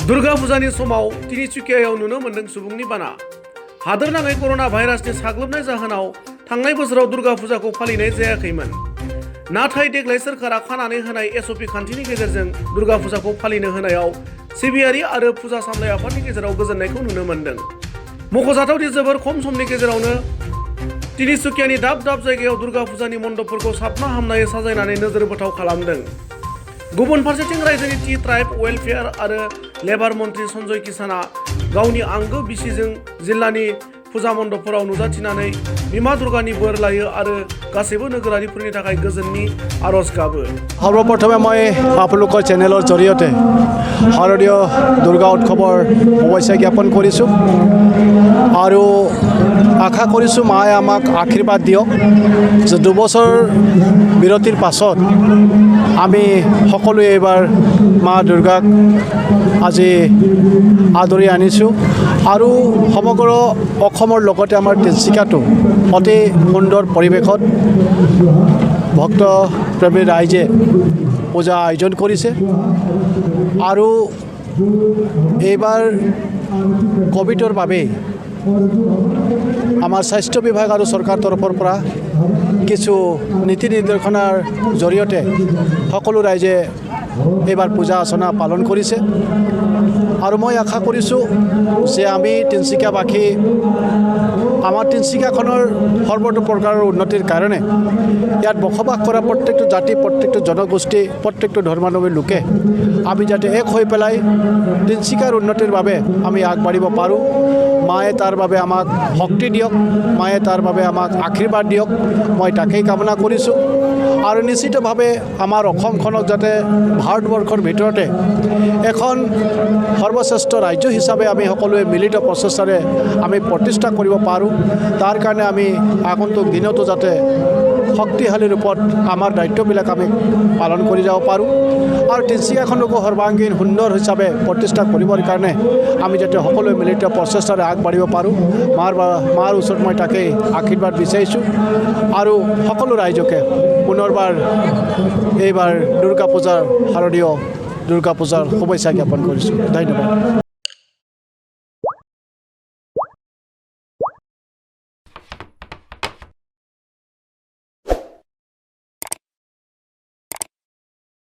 दुर्गा फुजानि समाव तिनिसुकियायाव नुनो मोन्दों सुबुंनि बाना। हादोरनाङै कर'ना भाइरासनि साग्लोबनाय जाहोनाव थांनाय बोसोराव दुर्गा फुजाखौ फालिनाय जायाखैमोन। नाथाय देग्लाय सोरखारा खानानै होनाय एसअपि खान्थिनि गेजेरजों दुर्गा फुजाखौ फालिनो होनायाव सिबियारि आरो फुजा सामलाय आफादनि गेजेराव गोजोननायखौ नुनो मोन्दों। मख'जाथावदि जोबोर खम समनि गेजेरावनो तिनिसुकियानि दाब दाब जायगायाव दुर्गा फुजानि मण्डपफोरखौ साबना हामनायै साजायनानै नोजोर बोथाव खालामदों। गुबुन फारसेथिं रायजोनि टि ट्राइब वेलफेयार आरो लेबार मन्त्रि सन्जय किसाना गावनि आंगो बिसिजों जिल्लानि फुजा मण्डपफोराव नुजाथिनानै बिमा दुर्गानि बोर लायो आरो गासैबो नोगोरारिफोरनि थाखाय गोजोननि आरज गाबो। सर्वप्रथमे मैं आपलोकर चेनेलर जरियते शारदीय दुर्गा उत्सवर शुभेच्छा ज्ञापन करिছোঁ और आशा करिছোঁ माए आमाक आशीर्वाद दियक जे दुबছৰ বিৰতিৰ পাছত আমি সকলোৱে এবাৰ মা দুৰ্গাক আজি আদৰি আনিছোঁ আৰু সমগ্ৰ অসমৰ লগতে আমাৰ তিনিচুকীয়াতো অতি সুন্দৰ পৰিৱেশত ভক্তপ্ৰেমী ৰাইজে পূজা আয়োজন কৰিছে আৰু এইবাৰ কোভিডৰ বাবে আমাৰ স্বাস্থ্য বিভাগ আৰু চৰকাৰ তৰফৰ পৰা কিছু নীতি নিৰ্দেশনাৰ জৰিয়তে সকলো ৰাইজে এইবাৰ পূজা অৰ্চনা পালন কৰিছে আৰু মই আশা কৰিছোঁ যে আমি তিনিচুকীয়াবাসী আমাৰ তিনিচুকীয়াখনৰ সৰ্বতো প্ৰকাৰৰ উন্নতিৰ কাৰণে ইয়াত বসবাস কৰা প্ৰত্যেকটো জাতি প্ৰত্যেকটো জনগোষ্ঠী প্ৰত্যেকটো ধৰ্মাৱলম্বী লোকে আমি যাতে এক হৈ পেলাই তিনিচুকীয়াৰ উন্নতিৰ বাবে আমি আগবাঢ়িব পাৰোঁ। মায়ে তাৰ বাবে আমাক শক্তি দিয়ক, মায়ে তাৰ বাবে আমাক আশীৰ্বাদ দিয়ক, মই তাকেই কামনা কৰিছোঁ। আৰু নিশ্চিতভাৱে আমাৰ অসমখনক যাতে ভাৰতবৰ্ষৰ ভিতৰতে এখন সৰ্বশ্ৰেষ্ঠ ৰাজ্য হিচাপে আমি সকলোৱে মিলিত প্ৰচেষ্টাৰে আমি প্ৰতিষ্ঠা কৰিব পাৰোঁ। তাৰ কাৰণে আমি আগন্তুক দিনতো যাতে শক্তিশালী ৰূপত আমাৰ দায়িত্ববিলাক আমি পালন কৰি যাব পাৰোঁ আৰু তিনিচুকীয়াখনকো সৰ্বাংগীন সুন্দৰ হিচাপে প্ৰতিষ্ঠা কৰিবৰ কাৰণে আমি যাতে সকলোৱে মিলিত প্ৰচেষ্টাৰে আগবাঢ়িব পাৰোঁ। মাৰ ওচৰত মই তাকেই আশীৰ্বাদ বিচাৰিছোঁ আৰু সকলো ৰাইজকে পুনৰবাৰ এইবাৰ দুৰ্গা পূজাৰ শাৰদীয় দুৰ্গা পূজাৰ শুভেচ্ছা জ্ঞাপন কৰিছোঁ। ধন্যবাদ।